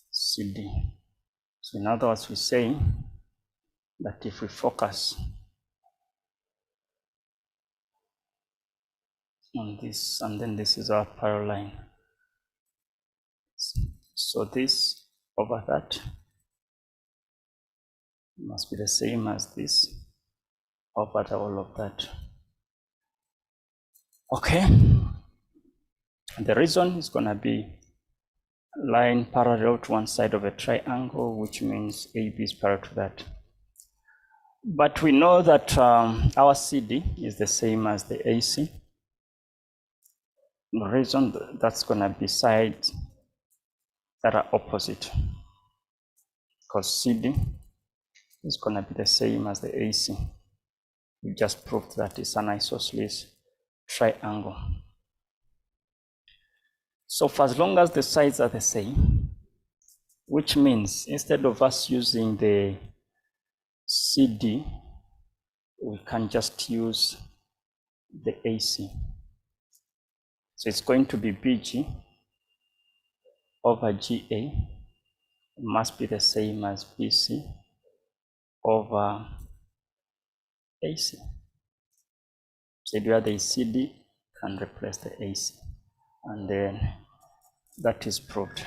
CD. So in other words, we're saying that if we focus on this, and then this is our parallel line. So this over that must be the same as this over all of that. Okay. And the reason is going to be line parallel to one side of a triangle, which means AB is parallel to that. But we know that our CD is the same as the AC. The reason that's going to be sides that are opposite, because CD is going to be the same as the AC. We just proved that it's an isosceles triangle. So for as long as the sides are the same, which means instead of us using the CD, we can just use the AC. So it's going to be BG over GA. It must be the same as BC over AC. So where there is CD, can replace the AC. And then that is proved.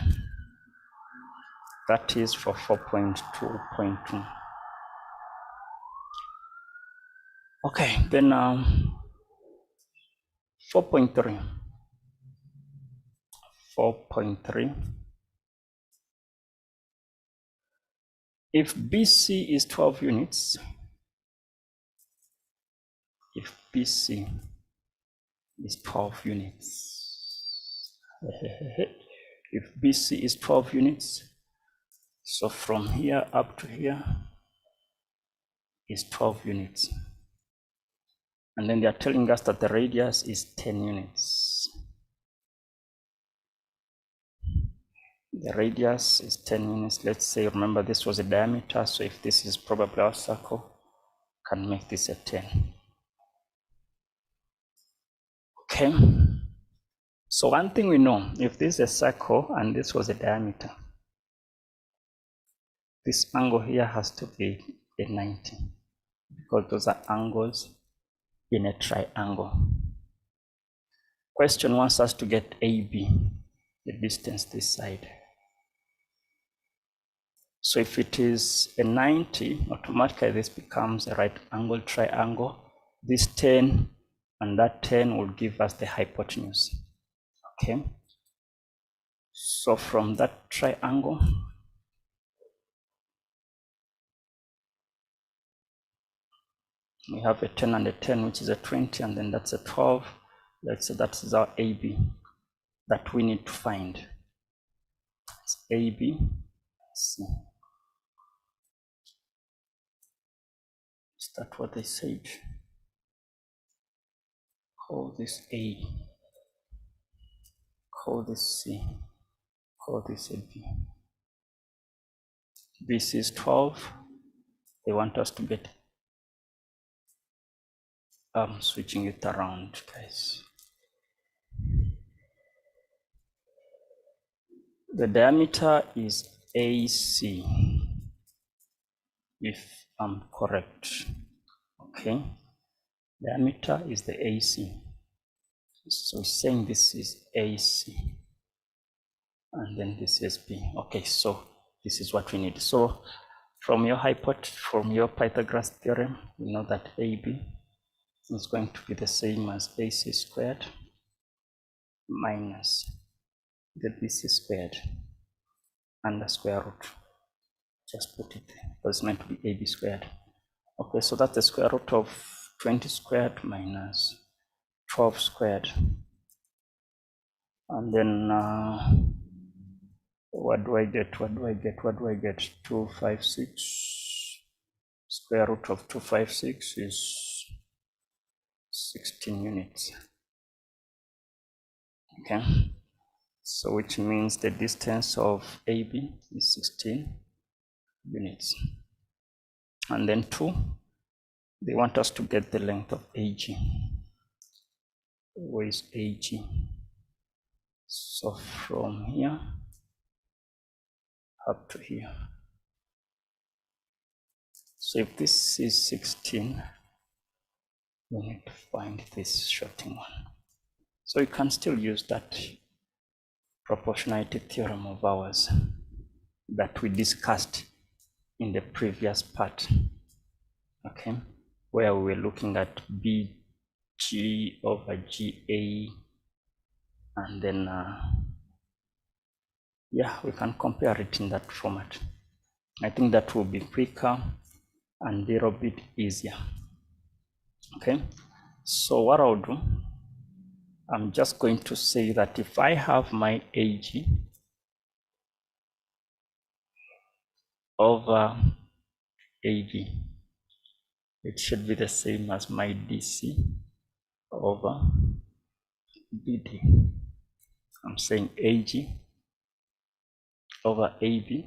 That is for 4.2.2. Okay, then 4.3. 4.3. If BC is 12 units, if BC is 12 units, if BC is 12 units, so from here up to here is 12 units. And then they are telling us that the radius is 10 units. The radius is 10 units. Let's say, remember this was a diameter, so if this is probably our circle, can make this a 10. Okay. So one thing we know, if this is a circle and this was a diameter, this angle here has to be a 90, because those are angles in a triangle. Question wants us to get AB, the distance this side. So if it is a 90, automatically this becomes a right angle triangle. This 10 and that 10 will give us the hypotenuse. Okay. So from that triangle, we have a 10 and a 10, which is a 20, and then that's a 12. Let's say that is our AB that we need to find. It's AB. Let's see. Is that what they said? Call this A. Call this C. Call this AB. BC is 12. They want us to get, I'm switching it around, guys. The diameter is AC, if I'm correct. Okay. Diameter is the AC. So saying this is AC. And then this is B. Okay, so this is what we need. So from your Pythagoras theorem, we know that AB is going to be the same as AC squared minus the BC squared under square root. Just put it there, because it's meant to be AB squared. Okay, so that's the square root of 20 squared minus 12 squared. And then what do I get? 256. Square root of 256 is 16 units. Okay. So which means the distance of AB is 16 units. And then 2, they want us to get the length of AG. Where is AG? So from here up to here. So if this is 16, we need to find this shorting one. So you can still use that proportionality theorem of ours that we discussed in the previous part, okay, where we were looking at BG over GA, and then yeah, we can compare it in that format. I think that will be quicker and a little bit easier. Okay, so what I'll do, I'm just going to say that if I have my AG over AD, it should be the same as my DC over BD. I'm saying AG over AB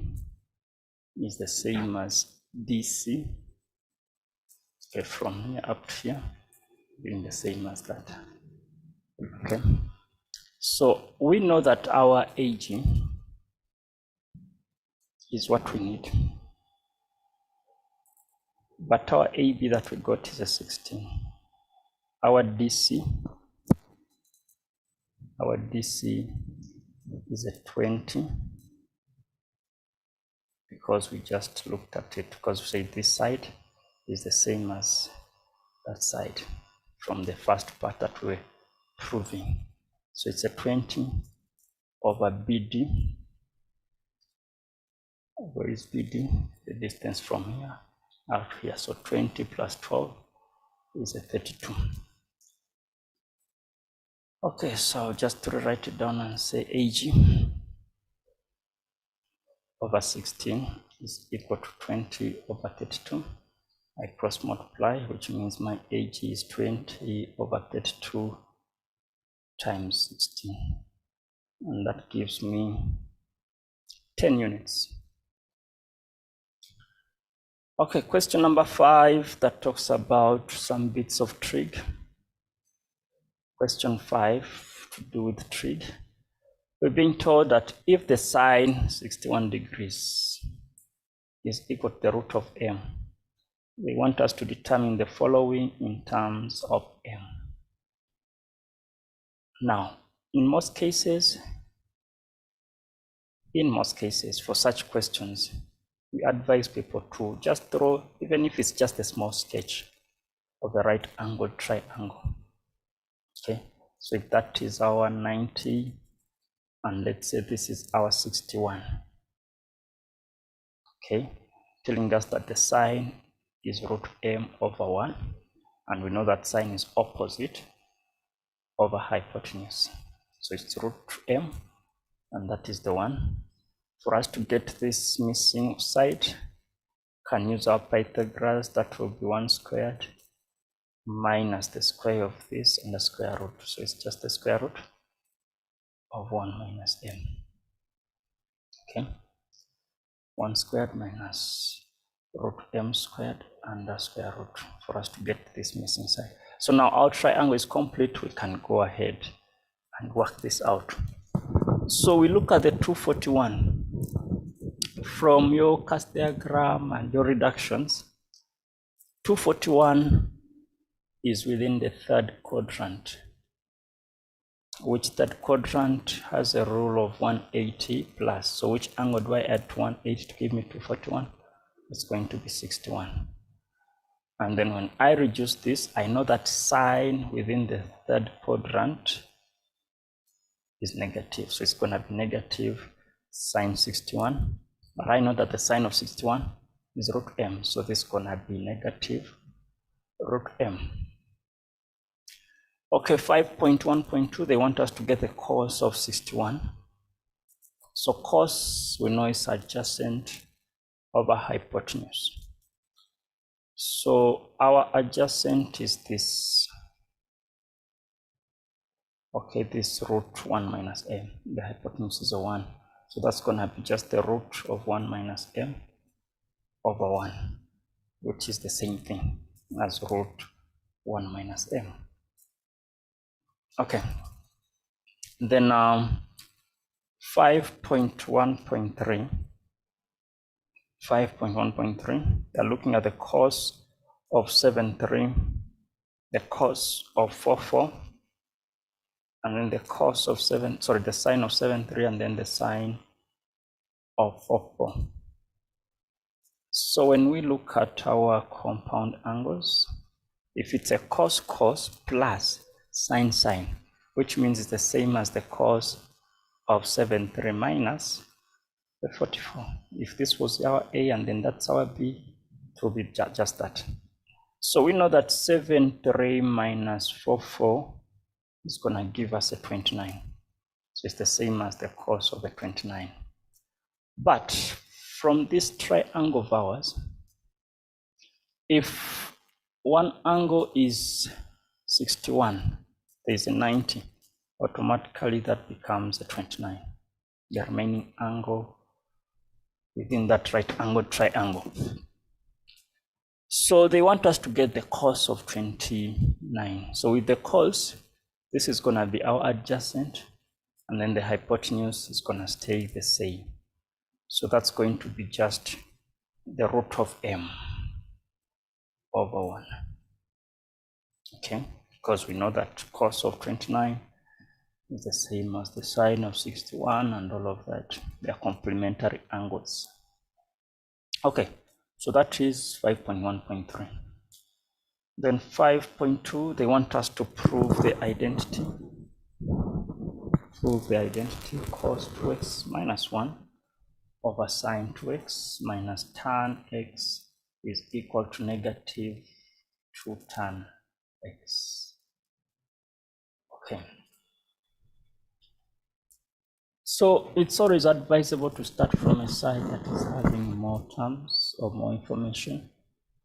is the same as DC. Okay, from here up to here, being the same as that. Okay, so we know that our AG is what we need, but our AB that we got is a 16. Our DC is a 20, because we just looked at it, because we say this side is the same as that side from the first part that we're proving. So it's a 20 over BD. Where is BD? The distance from here out here. So 20 plus 12 is a 32. Okay, so just to write it down and say AG over 16 is equal to 20 over 32. I cross multiply, which means my AG is 20 over 32 times 16. And that gives me 10 units. Okay, question number 5 that talks about some bits of trig. Question 5 to do with trig. We're being told that if the sine 61 degrees is equal to the root of m, they want us to determine the following in terms of m. Now, in most cases, for such questions, we advise people to just draw, even if it's just a small sketch of a right angled triangle. Okay, so if that is our 90, and let's say this is our 61. Okay, telling us that the sine is root m over 1, and we know that sine is opposite over hypotenuse. So it's root m, and that is the 1. For us to get this missing side, can use our Pythagoras. That will be 1 squared minus the square of this and the square root. So it's just the square root of 1 minus m. Okay, 1 squared minus root m squared and the square root for us to get this missing side. So now our triangle is complete. We can go ahead and work this out. So we look at the 241. From your cast diagram and your reductions, 241 is within the third quadrant, which third quadrant has a rule of 180 plus. So which angle do I add to 180 to give me 241? It's going to be 61. And then when I reduce this, I know that sine within the third quadrant is negative. So it's going to be negative sine 61. But I know that the sine of 61 is root m. So this is going to be negative root m. Okay, 5.1.2, they want us to get the cos of 61. So cos, we know, is adjacent over hypotenuse. So our adjacent is this. Okay, this root 1 minus m. The hypotenuse is a 1. So that's going to be just the root of 1 minus m over 1, which is the same thing as root 1 minus m. Okay. Then 5.1.3. 5.1.3, they're looking at the cos of 7.3, the cos of 4.4, and then the cos of the sine of 7.3, and then the sine of 4.4. So when we look at our compound angles, if it's a cos plus sine, which means it's the same as the cos of 7.3 minus the 44. If this was our A and then that's our B, it will be just that. So we know that 7.3 minus 4.4 is going to give us a 29. So it's the same as the cos of the 29. But from this triangle of ours, if one angle is 61, there is a 90 automatically that becomes a 29, the remaining angle within that right angle triangle. So they want us to get the cos of 29. So with the cos, this is going to be our adjacent, and then the hypotenuse is going to stay the same. So that's going to be just the root of m over 1. Okay, because we know that cos of 29 is the same as the sine of 61 and all of that. They are complementary angles. Okay, so that is 5.1.3. Then 5.2, they want us to prove the identity. Prove the identity cos 2x minus 1 over sine 2x minus tan x is equal to negative 2 tan x. Okay. So it's always advisable to start from a side that is having more terms or more information,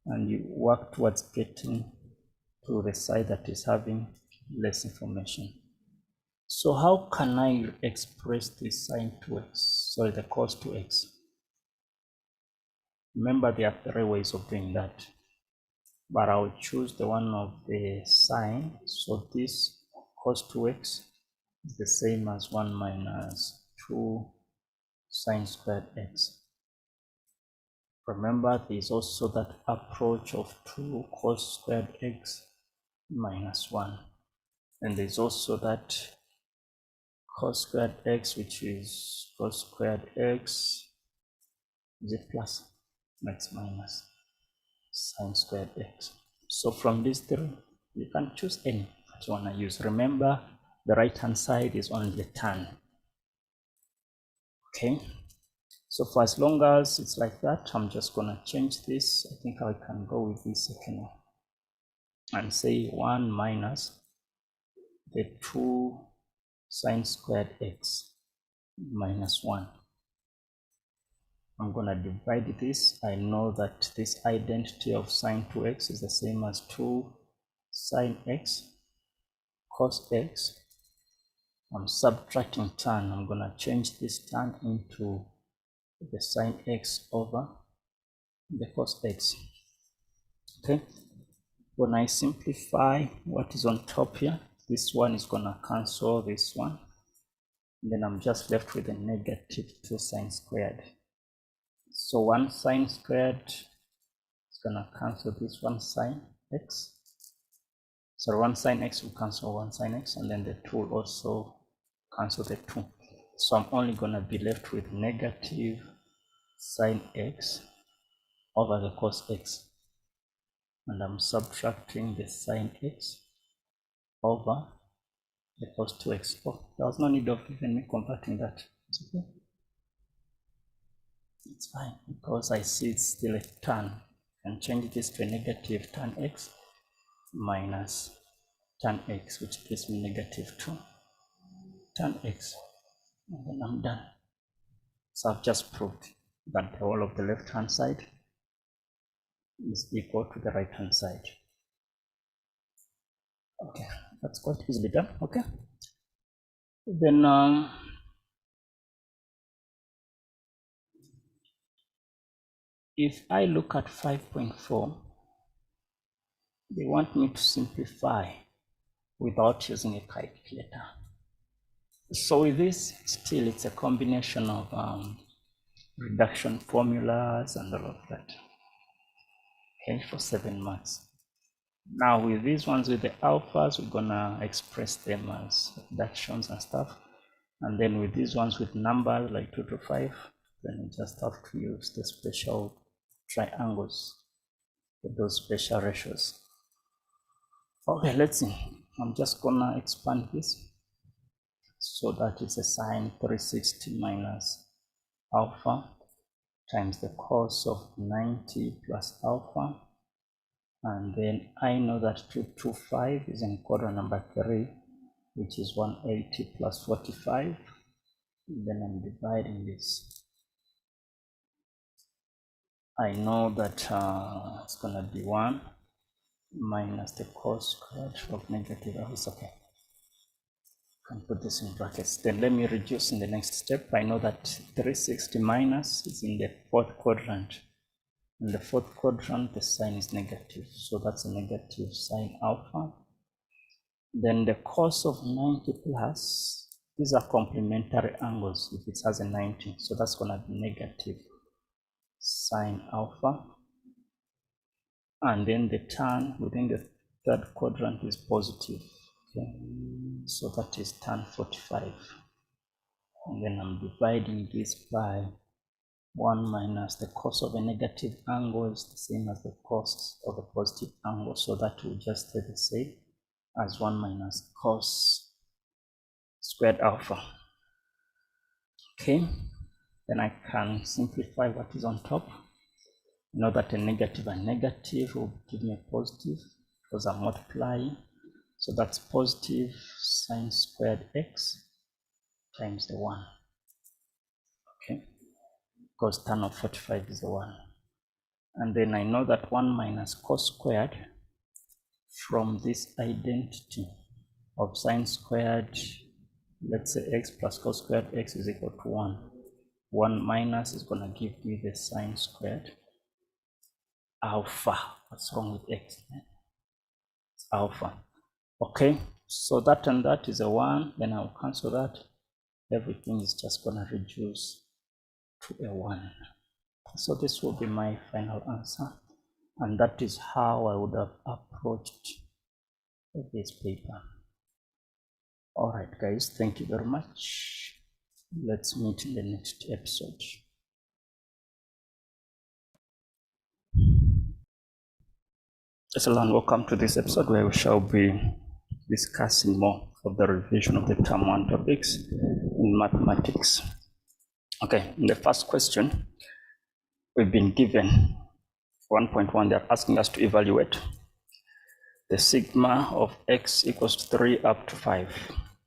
and you work towards getting to the side that is having less information. So how can I express this sine 2x, sorry, the cos 2x? Remember, there are 3 ways of doing that, but I'll choose the one of the sine. So this cos 2x is the same as 1 minus 2 sine squared x. Remember, there is also that approach of 2 cos squared x minus 1. And there's also that cos squared x, which is cos squared x is a plus, x minus sine squared x. So from these 3, you can choose any that you want to use. Remember, the right hand side is only a tan. Okay, so for as long as it's like that, I'm just gonna change this. I think I can go with this second one and say 1 minus the 2 sine squared x minus 1. I'm gonna divide this. I know that this identity of sine 2x is the same as 2 sine x cos x. I'm subtracting tan. I'm gonna change this tan into the sine x over the cos x. Okay, when I simplify what is on top here, this one is gonna cancel this one, and then I'm just left with a negative 2 sine squared. So 1 sine squared is gonna cancel this 1 sine x. So 1 sine x will cancel 1 sine x, and then the 2 will also cancel the 2. So I'm only gonna be left with negative sine x over the cos x, and I'm subtracting the sine x over the cos 2x. Oh, there was no need of even me converting that. It's okay. It's fine because I see it's still a tan. I can change this to a negative tan x minus tan x, which gives me negative 2 tan x, and then I'm done. So I've just proved that the whole of the left hand side is equal to the right hand side. Okay, that's quite easily done. Okay, then if I look at 5.4, they want me to simplify without using a calculator. So with this, still it's a combination of reduction formulas and all of that. Okay, for 7 marks. Now with these ones with the alphas, we're gonna express them as reductions and stuff. And then with these ones with numbers like 2 to 5, then we just have to use the special triangles with those special ratios. Okay, let's see. I'm just gonna expand this. So that is a sine 360 minus alpha times the cos of 90 plus alpha. And then I know that 225 is in quadrant number 3, which is 180 plus 45. And then I'm dividing this. I know that it's going to be 1 minus the cos squared of negative. Oh, it's okay. can put this in brackets. Then let me reduce in the next step. I know that 360 minus is in the fourth quadrant. In the fourth quadrant, the sign is negative. So that's a negative sine alpha. Then the cos of 90 plus, these are complementary angles if it has a 90. So that's going to be negative sine alpha. And then the tan within the third quadrant is positive. Okay, so that is tan 45. And then I'm dividing this by 1 minus the cos of a negative angle is the same as the cos of a positive angle. So that will just stay the same as 1 minus cos squared alpha. Okay, then I can simplify what is on top. You know that a negative and negative will give me a positive because I'm multiplying. So that's positive sine squared x times the 1. Okay, because tan of 45 is the 1. And then I know that 1 minus cos squared from this identity of sine squared, let's say x plus cos squared x is equal to 1. 1 minus is going to give me the sine squared alpha. What's wrong with x? It's alpha. Okay, so that and that is a 1. Then I'll cancel that. Everything is just going to reduce to a 1. So this will be my final answer. And that is how I would have approached this paper. All right, guys, thank you very much. Let's meet in the next episode. Hello and welcome to this episode where we shall be discussing more of the revision of the term 1 topics in mathematics. Okay, in the first question, we've been given 1.1. They're asking us to evaluate the sigma of x equals to 3 up to 5.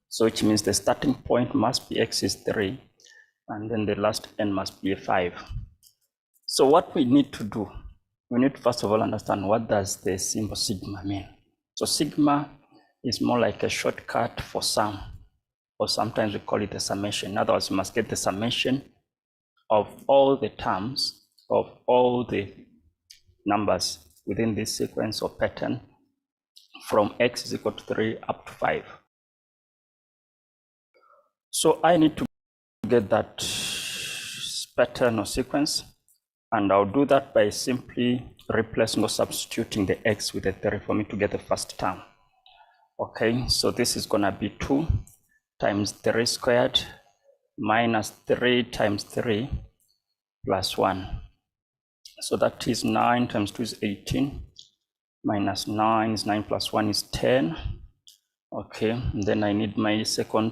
So which means the starting point must be x is 3, and then the last n must be a 5. So what we need to do, we need to first of all understand what does the symbol sigma mean. So sigma is more like a shortcut for sum, or sometimes we call it a summation. In other words, you must get the summation of all the terms of all the numbers within this sequence or pattern from x is equal to 3 up to 5. So I need to get that pattern or sequence, and I'll do that by simply replacing or substituting the x with a 3 for me to get the first term. Okay, so this is going to be 2 times 3 squared minus 3 times 3 plus 1. So that is 9 times 2 is 18, minus 9 is 9 plus 1 is 10. Okay, and then I need my second